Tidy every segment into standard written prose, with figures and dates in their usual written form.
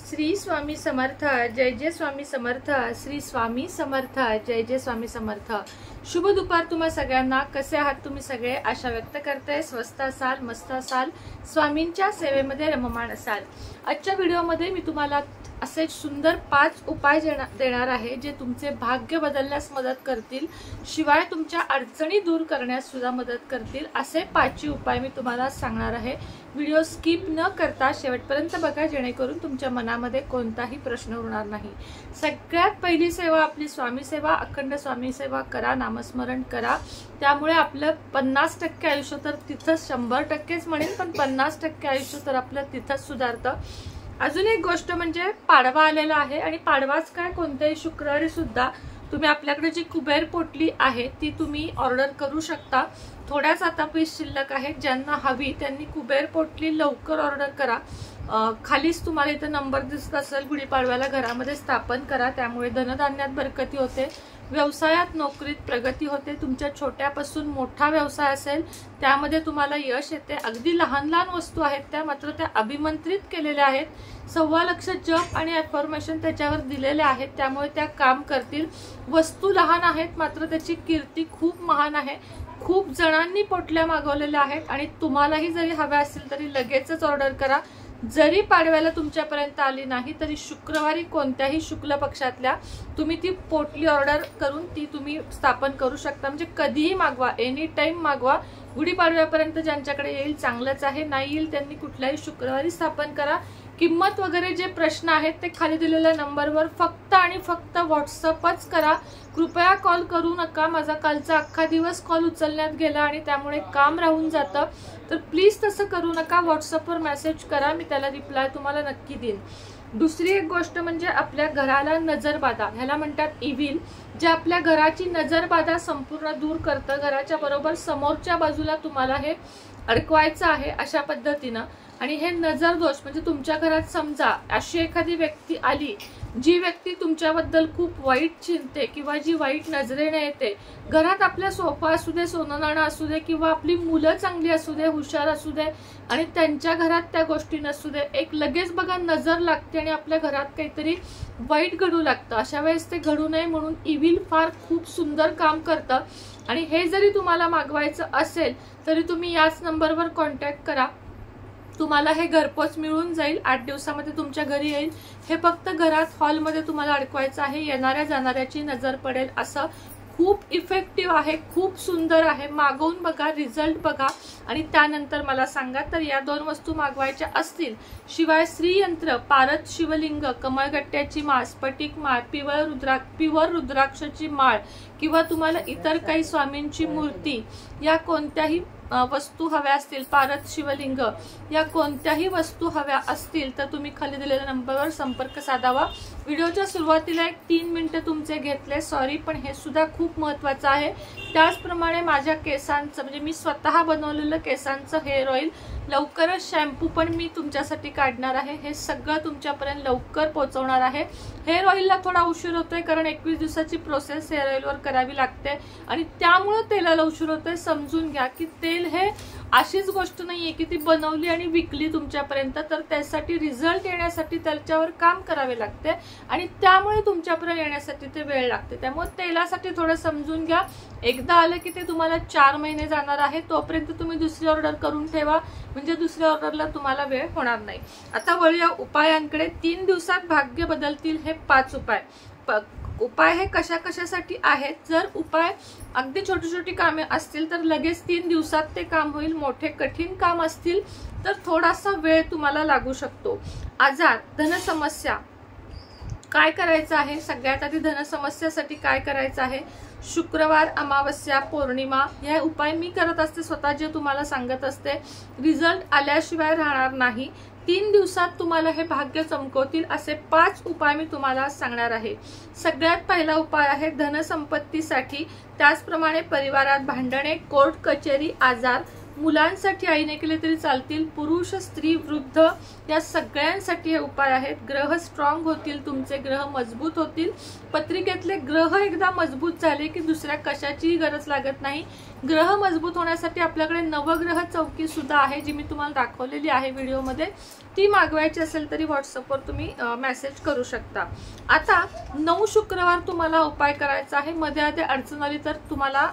श्री स्वामी समर्थ, जय जय स्वामी समर्थ, श्री स्वामी समर्थ, जय जय स्वामी समर्थ। शुभ दुपार तुम्हा सगळ्यांना। कसे आहात तुम्ही सगळे? आशा व्यक्त करते स्वस्त असाल, मस्त असाल, स्वामींच्या सेवेमध्ये रममाण असाल। आजच्या व्हिडिओमध्ये मी तुम्हाला असे सुंदर 5 उपाय देणार आहे जे तुमचे भाग्य बदलण्यास मदत करतील, शिवाय तुमच्या अडचणी दूर करण्यास सुद्धा मदत करतील। असे 5 उपाय मी तुम्हाला सांगणार आहे। व्हिडिओ स्किप न करता शेवटपर्यंत बघा, जेणेकरून तुमच्या मनामध्ये कोणताही प्रश्न उरणार नाही। सगळ्यात पहिली सेवा आपली स्वामी सेवा, अखंड स्वामी सेवा करा, नामस्मरण करा। त्यामुळे आपलं 50% आयुष्य तर तिथंच, 100%च म्हणेन, पण 50% आयुष्य तर आपलं तिथंच सुधारतं। अजून एक गोष्ट म्हणजे पाडवा आलेला आहे, आणि पाडवाच काय, कोणत्याही शुक्रवारी सुद्धा तुम्ही आपल्याकडे जी कुबेर पोटली आहे ती तुम्ही ऑर्डर करू शकता। थोड्याच आता पीस शिल्लक आहेत, ज्यांना हवी त्यांनी कुबेर पोटली लवकर ऑर्डर करा। खालीच तुम्हाला इथे नंबर दिसत असेल, गुढीपाडव्याला घरामध्ये स्थापन करा, त्यामुळे धनधान्यात बरकती होते, व्यवसायात नोकरीत प्रगती होते। तुमच्या छोट्यापासून मोठा व्यवसाय असेल त्यामध्ये तुम्हाला यश येते। अगदी लहान लहान वस्तू आहेत त्या, मात्र त्या अभिमंत्रित केलेल्या आहेत। 1.25 लाख जप आणि अफर्मेशन त्याच्यावर दिलेले आहेत, त्यामुळे त्या काम करतील। वस्तू लहान आहेत मात्र त्याची कीर्ती खूप महान आहे। खूप जणांनी पोटल्या मागवलेल्या आहेत, आणि तुम्हालाही जरी हव्या असतील तरी लगेचच ऑर्डर करा। जरी पाडव्याला तुमच्यापर्यंत आली नाही तरी शुक्रवारी कोणत्याही शुक्ल पक्षातल्या तुम्ही ती पोटली ऑर्डर करून ती तुम्ही स्थापन करू शकता। म्हणजे कधीही मागवा, एनी टाइम मागवा। गुढीपाडव्यापर्यंत ज्यांच्याकडे येईल चांगलंच आहे, नाही येईल त्यांनी कुठल्याही शुक्रवारी स्थापन करा। किंमत वगैरे जे प्रश्न आहेत ते खाली दिलेल्या नंबरवर फक्त आणि फक्त व्हॉट्सअपच करा। कृपया कॉल करू नका। माझा कालचा अख्खा दिवस कॉल उचलण्यात गेला आणि त्यामुळे काम राहून जातं, तर प्लीज तसं करू नका। व्हॉट्सअपवर मेसेज करा, मी त्याला रिप्लाय तुम्हाला नक्की देईन। दुसरी एक गोष्ट म्हणजे आपल्या घराला नजरबाधा, ह्याला म्हणतात इव्हिल, जे आपल्या घराची नजरबाधा संपूर्ण दूर करतं। घराच्या बरोबर समोरच्या बाजूला तुम्हाला हे अडकवायचं आहे अशा पद्धतीनं। आणि हे नजर दोष म्हणजे तुमच्या घरात समजा अशी एखादी व्यक्ती आली, जी व्यक्ती तुमच्याबद्दल खूप वाईट चिंते किंवा जी वाईट नजरेने येते। घरात आपल्या सोफा असू दे, सोनं नाणं असू दे, किंवा आपली मुलं चांगली असू दे, हुशार असू दे, आणि त्यांच्या घरात त्या गोष्टी नसू दे, एक लगेच बघा नजर लागते आणि आपल्या घरात काहीतरी वाईट घडू लागतं। अशा वेळेस ते घडू नये म्हणून इव्हिल फार खूप सुंदर काम करतं। आणि हे जरी तुम्हाला मागवायचं असेल तरी तुम्ही याच नंबरवर कॉन्टॅक्ट करा, तुम्हाला हे घरपोच मिळून जाईल। 8 दिवसामध्ये तुमच्या घरी येईल। हे फक्त घरात हॉलमध्ये तुम्हाला अडकवायचं आहे, येणाऱ्या जाणाऱ्याची नजर पडेल असं। खूप इफेक्टिव्ह आहे, खूप सुंदर आहे। मागवून बघा, रिझल्ट बघा आणि त्यानंतर मला सांगा। तर या 2 वस्तू मागवायच्या असतील, शिवाय श्रीयंत्र, पारद शिवलिंग, कमळगट्ट्याची माळ, स्फटिक माळ, पिवर रुद्राक्षाची माळ, किंवा तुम्हाला इतर काही स्वामींची मूर्ती, या कोणत्याही वस्तू हव्या असतील, पारद शिवलिंग, या कोणत्याही वस्तू हव्या असतील तर तुम्ही खाली दिलेल्या नंबरवर संपर्क साधावा। व्हिडिओच्या सुरुवातीला एक 3 मिनिटं तुमचे घेतले, सॉरी, पण हे सुद्धा खूप महत्त्वाचं आहे। त्याचप्रमाणे माझ्या केसांचं म्हणजे मी स्वतः बनवलेलं केसांचं हेअर ऑइल, लवकरच शॅम्पू पण मी तुमच्यासाठी काढणार आहे। हे सगळं तुमच्यापर्यंत लवकर पोहोचवणार आहे। हेअर ऑइलला थोडा उशीर होतोय कारण 21 दिवसाची प्रोसेस हेअर ऑइलवर करावी लागते, आणि त्यामुळे तेलाला उशीर होतोय। समजून घ्या की तेल हे अशीच गोष्ट नाहीये की ती बनवली आणि विकली तुमच्यापर्यंत, तर त्यासाठी रिझल्ट येण्यासाठी त्याच्यावर काम करावे लागते, आणि त्यामुळे तुमच्यापर्यंत येण्यासाठी ते वेळ लागते। त्यामुळे तेलासाठी थोडं समजून घ्या। एकदा आलं की ते तुम्हाला 4 महिने जाणार आहे, तोपर्यंत तुम्ही दुसरी ऑर्डर करून ठेवा, म्हणजे दुसऱ्या ऑर्डरला तुम्हाला वेळ होणार नाही। आता वळूया उपायांकडे। 3 दिवसात भाग्य बदलतील हे 5 उपाय। उपाय हे कशा कशासाठी आहेत? जर उपाय अगदी छोटी छोटी कामे असतील तर लगेच 3 दिवसात ते काम होईल। मोठे कठीण काम असतील तर थोडासा वेळ तुम्हाला लागू शकतो। आजार, धनसमस्या, काय करायचं आहे? सगळ्यात आधी धनसमस्यासाठी काय करायचं आहे? शुक्रवार, अमावस्या, पौर्णिमा हे उपाय मी करत असते स्वतः, जे तुम्हाला सांगत असते। रिझल्ट आल्याशिवाय राहणार नाही। 3 दिवसात तुम्हाला हे भाग्य चमकवतील असे 5 उपाय मी तुम्हाला सांगणार आहे। सगळ्यात पहिला उपाय आहे धनसंपत्तीसाठी। त्याचप्रमाणे परिवारात भांडणे, कोर्ट कचेरी, आजार, मुलांसाठी आईने केले तरी चालतील, पुरुष, स्त्री, वृद्ध, या सगळ्यांसाठी हे उपाय आहेत। ग्रह स्ट्रॉंग होतील, तुमचे ग्रह मजबूत होतील। पत्रिकेतले ग्रह एकदा मजबूत झाले की दुसऱ्या कशाचीही गरज लागत नाही। ग्रह मजबूत होण्यासाठी आपल्याकडे नवग्रह चौकी सुद्धा आहे, जी मी तुम्हाला दाखवलेली आहे व्हिडिओमध्ये। ती मागवायची असेल तरी व्हॉट्सअपवर तुम्ही मेसेज करू शकता। आता 9 शुक्रवार तुम्हाला उपाय करायचा आहे। मध्ये आधी अडचण आली तर तुम्हाला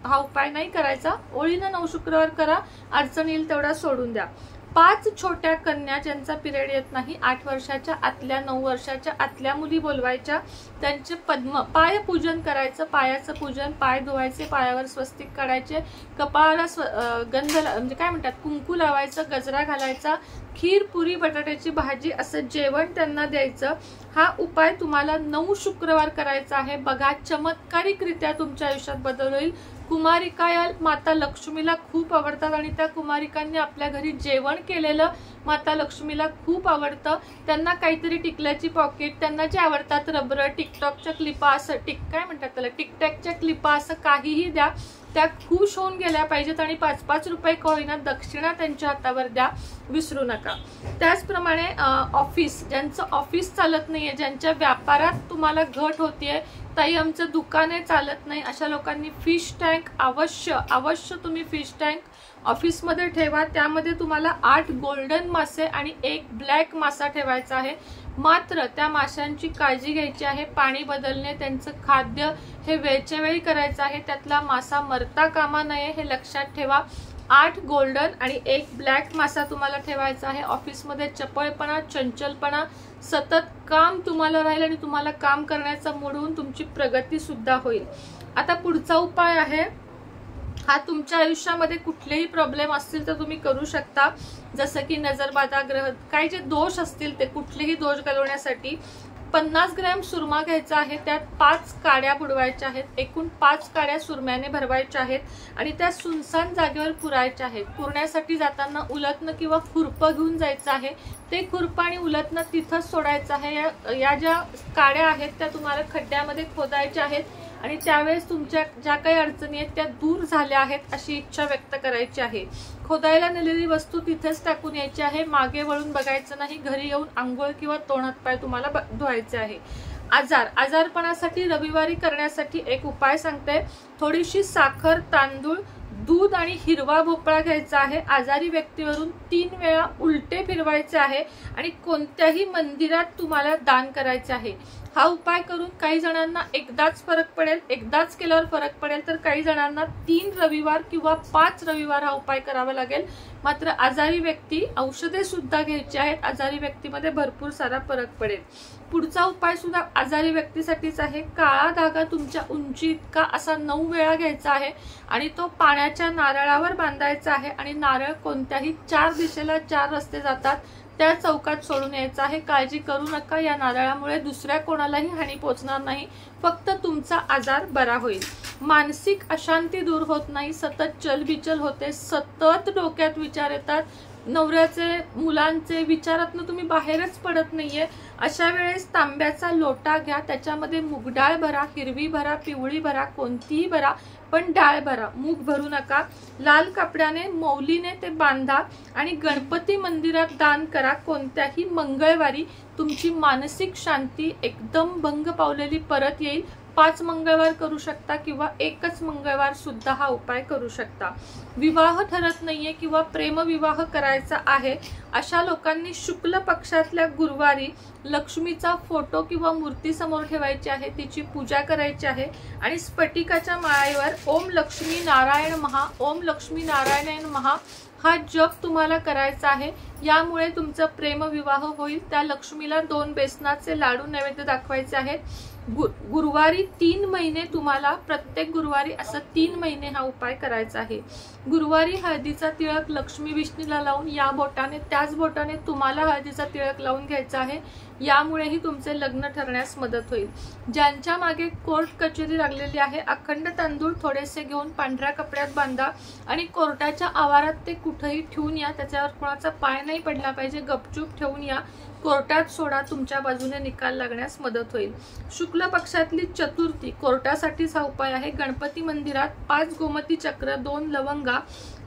हा उपाय नाही करायचा, ओळीनं 9 शुक्रवार करा, अडचण येईल तेवढा सोडून द्या। 5 छोट्या कन्या ज्यांचा पिरियड येत नाही, 8 वर्षाच्या आतल्या 9 वर्षाच्या आतल्या मुली बोलवायच्या, त्यांचे पाय पूजन करायचं, पायाचं पूजन, पाय धुवायचे, पायावर स्वस्तिक काढायचे, कपाळाला गंध म्हणजे काय म्हणतात कुंकू लावायचं, गजरा घालायचा, खीर पुरी बटाट्याची भाजी असं जेवण त्यांना द्यायचं। हा उपाय तुम्हाला 9 शुक्रवार करायचा आहे। बघा चमत्कारिकरित्या तुमच्या आयुष्यात बदल होईल। कुमारिका या माता लक्ष्मीला खूप आवडतात आणि त्या कुमारिकांनी आपल्या घरी जेवण केलेलं माता लक्ष्मीला खूप आवडतं। त्यांना काहीतरी टिकल्याची पॉकेट, त्यांना जे आवडतात रबर, टिकटॉकच्या क्लिपा, असं काय म्हणतात त्याला, टिकटॅकच्या क्लिपा, असं काहीही द्या, त्या खुश होऊन गेल्या पाहिजेत आणि 5-5 रुपये का होईना दक्षिणा त्यांच्या हातावर द्या, विसरू नका। त्याचप्रमाणे ऑफिस, ज्यांचं ऑफिस चालत नाहीये, ज्यांच्या व्यापारात तुम्हाला घट होतीये, ताई आमचं दुकान चालत नाही, अशा लोकांनी फिश टँक अवश्य तुम्ही फिश टँक ऑफिसमध्ये ठेवा। त्यामध्ये तुम्हाला 8 गोल्डन मासे आणि 1 ब्लॅक मासा ठेवायचा आहे। मात्र त्या माशांची काळजी घ्यायची आहे, पाणी बदलणे, त्यांचं खाद्य हे वेळच्या वेळी करायचं आहे, त्यातला मासा मरता कामा नये हे लक्षात ठेवा। 8 गोल्डन आणि 1 ब्लॅक मासा तुम्हाला ठेवायचा आहे। ऑफिसमध्ये चपळपणा, चंचलपणा, सतत काम तुम्हाला राहील आणि तुम्हाला काम करण्याचा मूड होऊन तुमची प्रगती सुद्धा होईल। आता पुढचा उपाय आहे, हा तुमच्या आयुष्यामध्ये कुठलेही प्रॉब्लेम असतील तर तुम्ही करू शकता, जसं की नजरबाधा, ग्रह, काही जे दोष असतील ते कुठलेही दोष घालवण्यासाठी 50 ग्रॅम सुरमा घ्यायचा आहे, त्यात 5 काड्या बुडवायच्या आहेत, एकूण 5 काड्या सुरम्याने भरवायच्या आहेत आणि त्या सुनसान जागेवर पुरायच्या आहेत। पुरण्यासाठी जाताना उलटणं किंवा खुरपं घेऊन जायचं आहे, ते खुरपं आणि उलटणं तिथंच सोडायचं आहे। या ज्या काड्या आहेत त्या तुम्हाला खड्ड्यामध्ये खोदायच्या आहेत आणि त्यावेळेस तुमच्या ज्या काही अडचणी आहेत त्या दूर झाल्या आहेत अशी इच्छा व्यक्त करायची आहे। खोदायला नेलेली वस्तू तिथेच टाकून यायची आहे, मागे वळून बघायचं नाही। घरी येऊन आंघोळ किंवा तोंड हातपाय तुम्हाला धुवायचे आहे। आजारपणासाठी रविवारी करण्यासाठी एक उपाय सांगते, थोडीशी साखर, तांदूळ, दूध आणि हिरवा भोपळा घ्यायचा आहे। आजारी व्यक्तीवरून 3 वेळा उलटे फिरवायचे आहे आणि कोणत्याही मंदिरात तुम्हाला दान करायचे आहे। हा उपाय करून काही जणांना एकदाच फरक पडेल, एकदाच केल्यावर फरक पडेल, तर काही जणांना 3 रविवार किंवा 5 रविवार हा उपाय करावा लागेल। मात्र आजारी व्यक्ती औषधे सुद्धा घ्यायची आहेत, आजारी व्यक्तीमध्ये भरपूर सारा फरक पडेल। पुढचा उपाय सुद्धा आजारी व्यक्तीसाठीच आहे। काळा धागा तुमच्या उंची इतका असा 9 वेळा घ्यायचा आहे आणि तो पाण्याच्या नारळावर बांधायचा आहे आणि नारळ कोणत्याही 4 दिशेला 4 रस्ते जातात त्या चौकात सोडून यायचा आहे। काळजी करू नका, या नारळामुळे दुसऱ्या कोणालाही हानी पोहोचणार नाही, फक्त तुमचा आजार बरा होईल। मानसिक अशांती दूर होत नाही, सतत चलबिचल होते, सतत डोक्यात विचार येतात, नवऱ्याचे, मुलांचे विचारातून तुम्ही बाहेरच पडत नाहीये, अशा वेळेस तांब्याचा लोटा घ्या, त्याच्यामध्ये मूग डाळ भरा, हिरवी भरा, पिवळी भरा, कोणतीही भरा, पण डाळ भरा, मूग भरू नका। लाल कपड्याने, मौलीने ते बांधा आणि गणपती मंदिरात दान करा। कोणत्याही मंगळवारी तुमची मानसिक शांती एकदम भंग पावलेली परत येईल। 5 मंगळवार करू शकता किंवा एकच मंगळवार सुद्धा हा उपाय करू शकता। विवाह ठरत नाहीये किंवा प्रेमविवाह करायचा आहे अशा लोकांनी शुक्ल पक्षातल्या गुरुवारी लक्ष्मीचा फोटो किंवा मूर्ती समोर ठेवायची आहे, तिची पूजा करायची आहे आणि स्फटिकाच्या माळेवर ओम लक्ष्मी नारायण महा, ओम लक्ष्मी नारायण महा हा जप तुम्हाला करायचा आहे। यामुळे तुमचा प्रेमविवाह होईल। त्या लक्ष्मीला 2 बेसनाचे लाडू नैवेद्य दाखवायचे आहेत। गुरुवारी 3 महिने तुम्हाला, प्रत्येक गुरुवारी असं 3 महिने हा उपाय करायचा आहे। गुरुवारी हळदीचा तिळक लक्ष्मी विष्णूला लावून या बोटाने, त्याच बोटाने तुम्हाला हळदीचा तिळक लावून घ्यायचा आहे। यामुळेही तुमचे लग्न ठरण्यास मदत होईल। ज्यांच्या मागे कोर्ट कचेरी लागलेली आहे, अखंड तांदूळ थोडेसे घेऊन पांढऱ्या कपड्यात बांधा आणि कोर्टाच्या आवारात ते कुठेही ठेवून या, त्याच्यावर कोणाचा पाय नाही पडला पाहिजे, गपचूप ठेवून या, कोर्टात सोडा, तुमच्या बाजूने निकाल लागण्यास मदत होईल। शुक्ल पक्षातली चतुर्थी कोर्टासाठीच हा उपाय आहे। गणपती मंदिरात 5 गोमती चक्र, 2 लवंगा,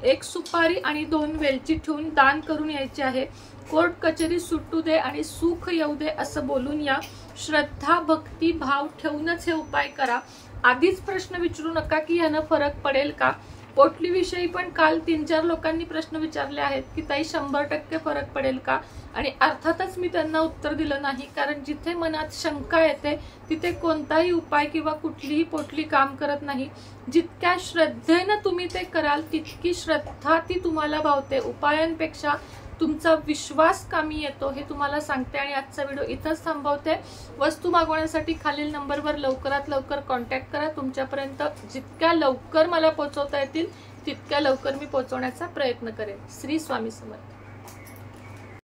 1 सुपारी आणि 2 वेलची ठेवून दान करून यायचे आहे। कोर्ट कचेरी सुटू दे आणि सुख येऊ दे असं बोलून या। श्रद्धा, भक्ती, भाव ठेवूनच हे उपाय करा। आधीच प्रश्न विचारू नका की यानं फरक पडेल का। पोटलीविषयी पण काल 3-4 लोकांनी प्रश्न विचारले आहेत की ताई 100% फरक पडेल का, आणि अर्थातच मी त्यांना उत्तर दिलं नाही, कारण जिथे मनात शंका येते तिथे कोणताही उपाय किंवा कुठलीही पोटली काम करत नाही. जितक्या श्रद्धेनं तुम्ही ते कराल तितकी श्रद्धा ती तुम्हाला भावते. उपायांपेक्षा तुमचा विश्वास कामी येतो हे तुम्हाला सांगते. आणि आजचा व्हिडिओ इथंच थांबवते. वस्तू मागवण्यासाठी खालील नंबरवर लवकरात लवकर कॉन्टॅक्ट करा. तुमच्यापर्यंत जितक्या लवकर मला पोहोचवता येतील तितक्या लवकर मी पोहोचवण्याचा प्रयत्न करेन. श्री स्वामी समर्थ.